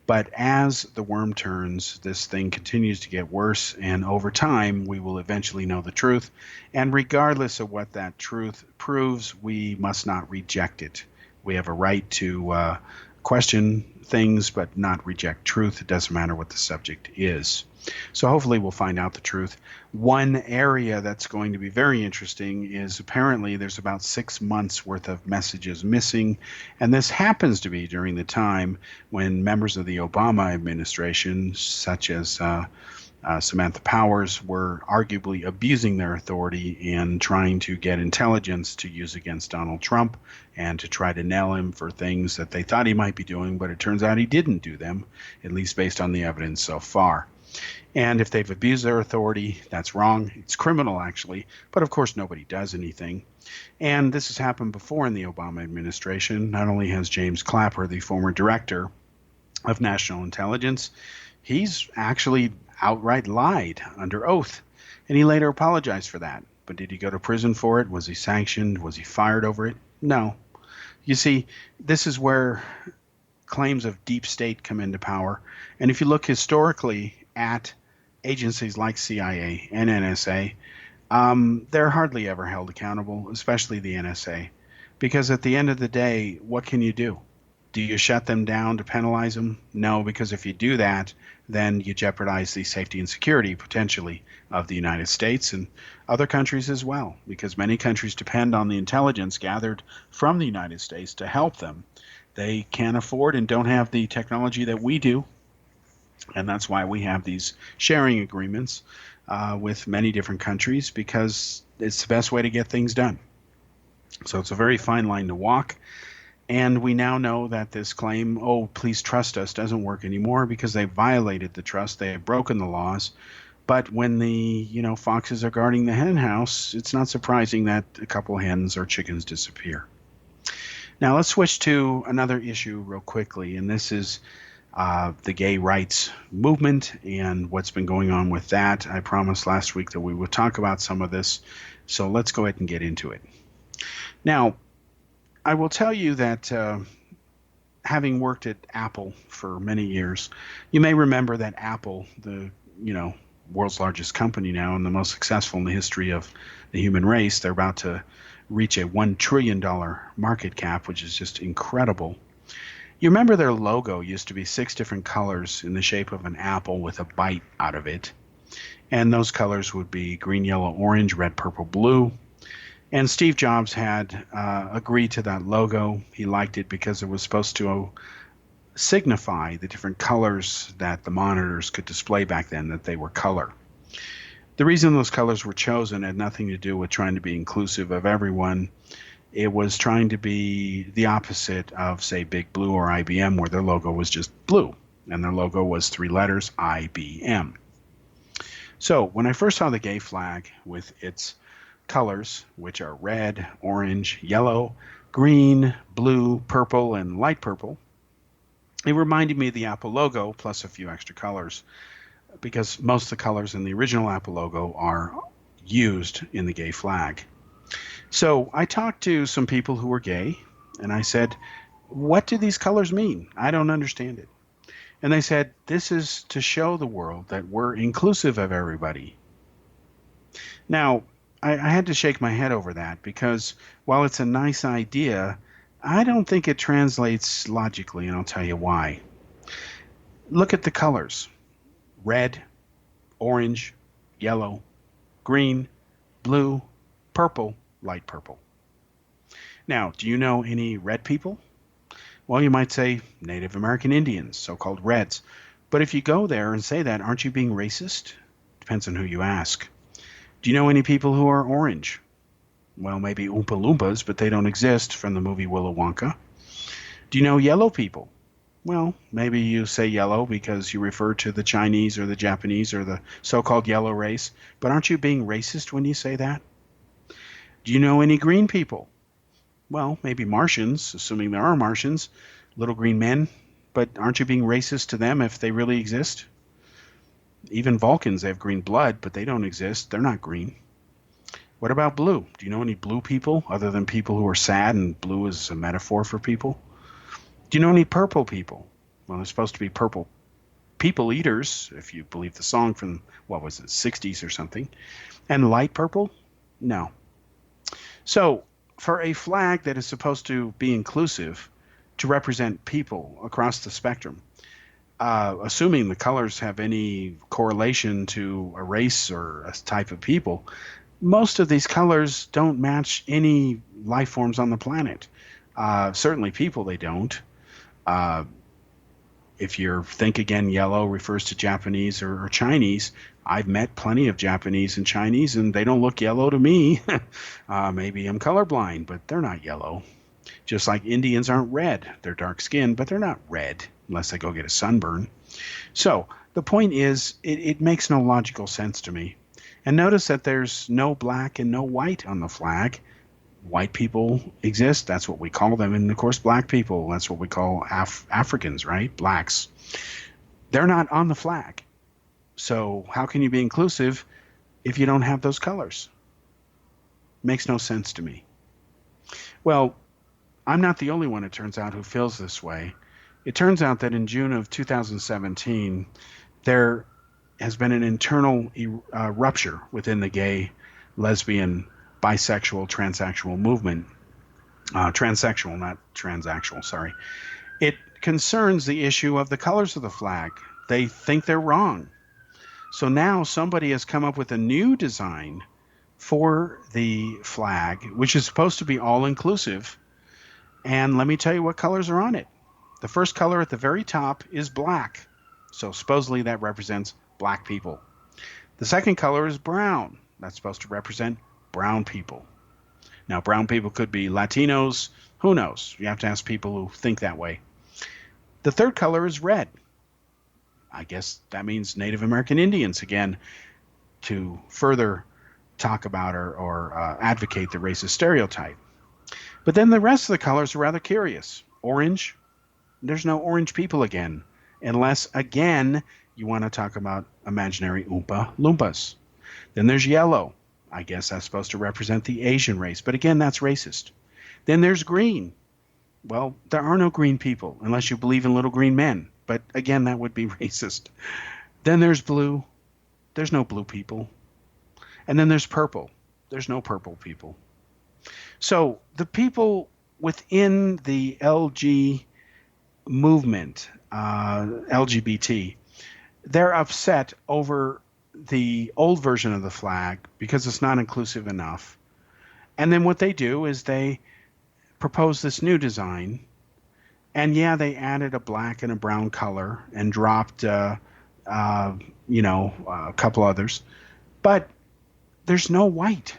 But as the worm turns, this thing continues to get worse, and over time, we will eventually know the truth. And regardless of what that truth proves, we must not reject it. We have a right to question things, but not reject truth. It doesn't matter what the subject is. So hopefully we'll find out the truth. One area that's going to be very interesting is apparently there's about 6 months worth of messages missing. And this happens to be during the time when members of the Obama administration, such as Samantha Powers, were arguably abusing their authority and trying to get intelligence to use against Donald Trump and to try to nail him for things that they thought he might be doing, but it turns out he didn't do them, at least based on the evidence so far. And if they've abused their authority, that's wrong. It's criminal, actually. But of course, nobody does anything. And this has happened before in the Obama administration. Not only has James Clapper, the former director of National Intelligence, he's actually outright lied under oath. And he later apologized for that. But did he go to prison for it? Was he sanctioned? Was he fired over it? No. You see, this is where claims of deep state come into power. And if you look historically at agencies like CIA and NSA, they're hardly ever held accountable, especially the NSA, because at the end of the day, what can you do? Do you shut them down to penalize them? No, because if you do that, then you jeopardize the safety and security potentially of the United States and other countries as well, because many countries depend on the intelligence gathered from the United States to help them. They can't afford and don't have the technology that we do. And that's why we have these sharing agreements with many different countries, because it's the best way to get things done. So it's a very fine line to walk. And we now know that this claim, oh, please trust us, doesn't work anymore because they violated the trust. They have broken the laws. But when the foxes are guarding the hen house, it's not surprising that a couple hens or chickens disappear. Now let's switch to another issue real quickly, and this is the gay rights movement and what's been going on with that. I promised last week that we would talk about some of this, so let's go ahead and get into it. Now, I will tell you that having worked at Apple for many years, you may remember that Apple, the world's largest company now and the most successful in the history of the human race, they're about to reach a $1 trillion market cap, which is just incredible. You remember their logo used to be 6 different colors in the shape of an apple with a bite out of it. And those colors would be green, yellow, orange, red, purple, blue. And Steve Jobs had agreed to that logo. He liked it because it was supposed to signify the different colors that the monitors could display back then, that they were color. The reason those colors were chosen had nothing to do with trying to be inclusive of everyone. It was trying to be the opposite of, say, Big Blue or IBM, where their logo was just blue, and their logo was 3 letters, IBM. So when I first saw the gay flag with its colors, which are red, orange, yellow, green, blue, purple, and light purple, it reminded me of the Apple logo plus a few extra colors, because most of the colors in the original Apple logo are used in the gay flag. So I talked to some people who were gay, and I said, "What do these colors mean? I don't understand it." And they said, "This is to show the world that we're inclusive of everybody." Now, I had to shake my head over that because while it's a nice idea, I don't think it translates logically, and I'll tell you why. Look at the colors: red, orange, yellow, green, blue, purple, light purple. Now, do you know any red people? Well, you might say Native American Indians, so called Reds. But if you go there and say that, aren't you being racist? Depends on who you ask. Do you know any people who are orange? Well, maybe Oompa Loompas, but they don't exist from the movie Willy Wonka. Do you know yellow people? Well, maybe you say yellow because you refer to the Chinese or the Japanese or the so called yellow race, but aren't you being racist when you say that? Do you know any green people? Well, maybe Martians, assuming there are Martians, little green men, but aren't you being racist to them if they really exist? Even Vulcans, they have green blood, but they don't exist. They're not green. What about blue? Do you know any blue people other than people who are sad and blue is a metaphor for people? Do you know any purple people? Well, they're supposed to be purple people eaters, if you believe the song from, what was it, 60s or something. And light purple? No. So, for a flag that is supposed to be inclusive, to represent people across the spectrum, assuming the colors have any correlation to a race or a type of people, most of these colors don't match any life forms on the planet. Certainly people, they don't. If you think again, yellow refers to Japanese or Chinese. I've met plenty of Japanese and Chinese, and they don't look yellow to me. Maybe I'm colorblind, but they're not yellow. Just like Indians aren't red. They're dark skinned, but they're not red unless they go get a sunburn. So the point is, it makes no logical sense to me. And notice that there's no black and no white on the flag. White people exist. That's what we call them. And of course, black people, that's what we call Africans, right? Blacks. They're not on the flag. So how can you be inclusive if you don't have those colors? Makes no sense to me. Well, I'm not the only one, it turns out, who feels this way. It turns out that in June of 2017, there has been an internal rupture within the gay, lesbian, bisexual, transsexual movement. Transsexual, not transactional, sorry. It concerns the issue of the colors of the flag. They think they're wrong. So now somebody has come up with a new design for the flag, which is supposed to be all-inclusive. And let me tell you what colors are on it. The first color at the very top is black. So supposedly that represents black people. The second color is brown. That's supposed to represent brown people. Now, brown people could be Latinos. Who knows? You have to ask people who think that way. The third color is red. I guess that means Native American Indians, again, to further talk about or advocate the racist stereotype. But then the rest of the colors are rather curious. Orange, there's no orange people again, unless, again, you want to talk about imaginary Oompa Loompas. Then there's yellow. I guess that's supposed to represent the Asian race, but again, that's racist. Then there's green. Well, there are no green people, unless you believe in little green men, but again, that would be racist. Then there's blue. There's no blue people. And then there's purple. There's no purple people. So the people within the LG movement, LGBT, they're upset over the old version of the flag because it's not inclusive enough. And then what they do is they propose this new design. And yeah, they added a black and a brown color and dropped, a couple others. But there's no white.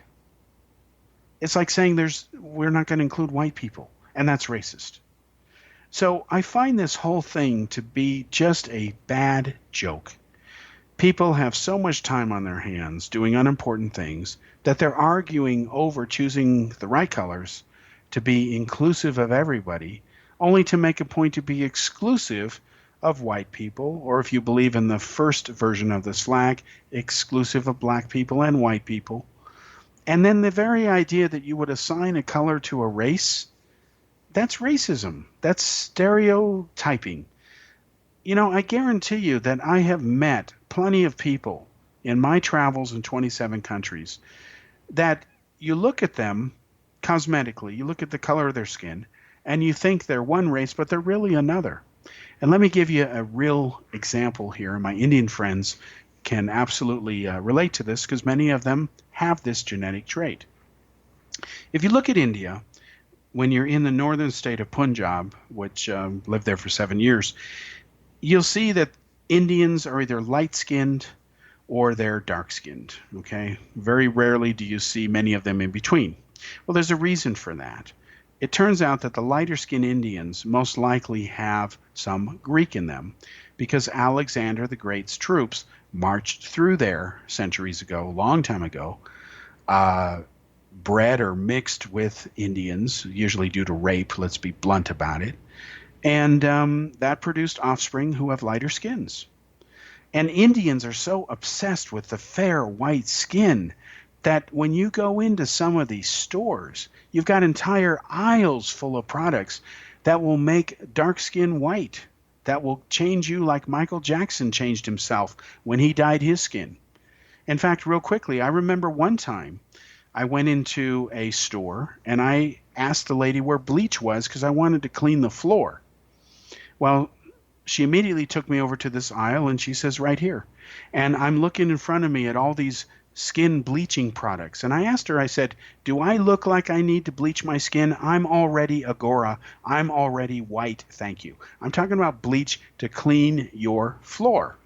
It's like saying we're not going to include white people, and that's racist. So I find this whole thing to be just a bad joke. People have so much time on their hands doing unimportant things that they're arguing over choosing the right colors to be inclusive of everybody, only to make a point to be exclusive of white people, or if you believe in the first version of this flag, exclusive of black people and white people. And then the very idea that you would assign a color to a race, that's racism. That's stereotyping. I guarantee you that I have met plenty of people in my travels in 27 countries that you look at them cosmetically, you look at the color of their skin, and you think they're one race, but they're really another. And let me give you a real example here. And my Indian friends can absolutely relate to this because many of them have this genetic trait. If you look at India, when you're in the northern state of Punjab, which lived there for 7 years, you'll see that Indians are either light-skinned or they're dark-skinned, okay? Very rarely do you see many of them in between. Well, there's a reason for that. It turns out that the lighter-skinned Indians most likely have some Greek in them because Alexander the Great's troops marched through there centuries ago, a long time ago, bred or mixed with Indians, usually due to rape, let's be blunt about it, and that produced offspring who have lighter skins. And Indians are so obsessed with the fair white skin that when you go into some of these stores, you've got entire aisles full of products that will make dark skin white, that will change you like Michael Jackson changed himself when he dyed his skin. In fact, real quickly, I remember one time I went into a store and I asked the lady where bleach was because I wanted to clean the floor. Well, she immediately took me over to this aisle and she says, right here. And I'm looking in front of me at all these skin bleaching products. And I asked her, I said, do I look like I need to bleach my skin? I'm already Agora. I'm already white, thank you. I'm talking about bleach to clean your floor.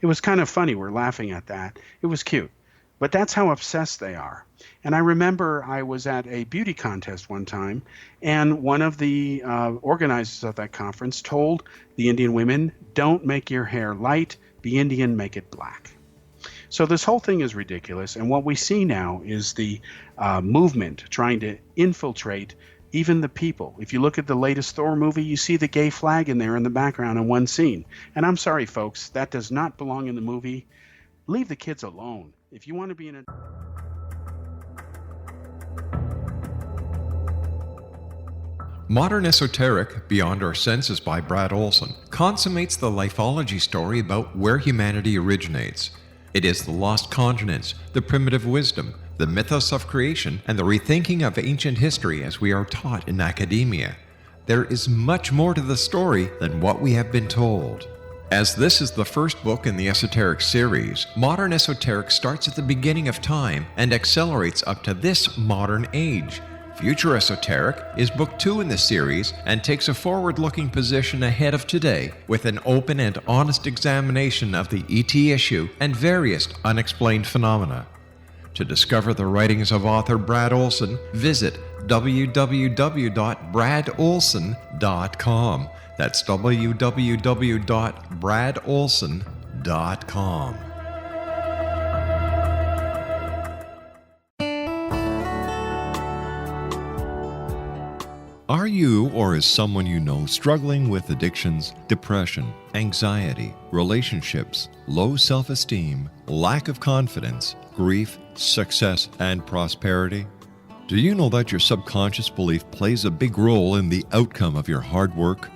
It was kind of funny. We're laughing at that. It was cute. But that's how obsessed they are. And I remember I was at a beauty contest one time, and one of the organizers of that conference told the Indian women, don't make your hair light, be Indian, make it black. So this whole thing is ridiculous, and what we see now is the movement trying to infiltrate even the people. If you look at the latest Thor movie, you see the gay flag in there in the background in one scene. And I'm sorry, folks, that does not belong in the movie. Leave the kids alone. If you want to be in a... Modern Esoteric, Beyond Our Senses by Brad Olson, consummates the lifeology story about where humanity originates. It is the lost continents, the primitive wisdom, the mythos of creation, and the rethinking of ancient history as we are taught in academia. There is much more to the story than what we have been told. As this is the first book in the Esoteric series, Modern Esoteric starts at the beginning of time and accelerates up to this modern age. Future Esoteric is book 2 in the series and takes a forward-looking position ahead of today with an open and honest examination of the ET issue and various unexplained phenomena. To discover the writings of author Brad Olson, visit www.bradolson.com. That's www.bradolson.com. Are you or is someone you know struggling with addictions, depression, anxiety, relationships, low self-esteem, lack of confidence, grief, success, and prosperity? Do you know that your subconscious belief plays a big role in the outcome of your hard work?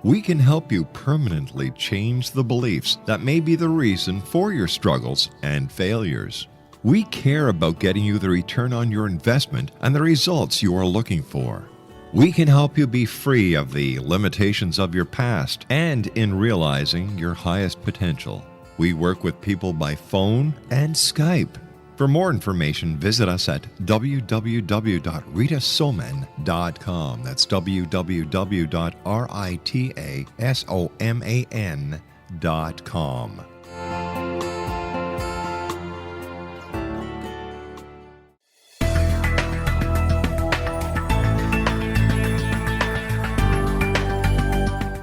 We can help you permanently change the beliefs that may be the reason for your struggles and failures. We care about getting you the return on your investment and the results you are looking for. We can help you be free of the limitations of your past and in realizing your highest potential. We work with people by phone and Skype. For more information, visit us at www.ritasoman.com. That's www.ritasoman.com.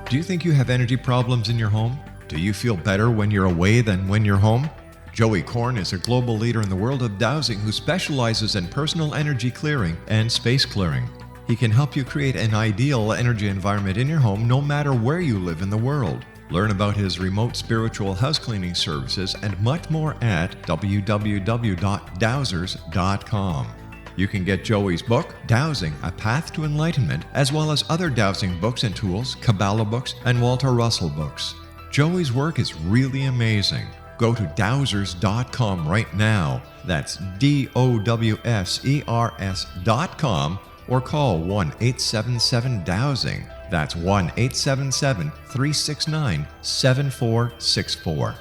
Do you think you have energy problems in your home? Do you feel better when you're away than when you're home? Joey Korn is a global leader in the world of dowsing who specializes in personal energy clearing and space clearing. He can help you create an ideal energy environment in your home no matter where you live in the world. Learn about his remote spiritual house cleaning services and much more at www.dowsers.com. You can get Joey's book, Dowsing, A Path to Enlightenment, as well as other dowsing books and tools, Kabbalah books, and Walter Russell books. Joey's work is really amazing. Go to dowsers.com right now. That's DOWSERS.com or call 1-877-DOWSING. That's 1-877-369-7464.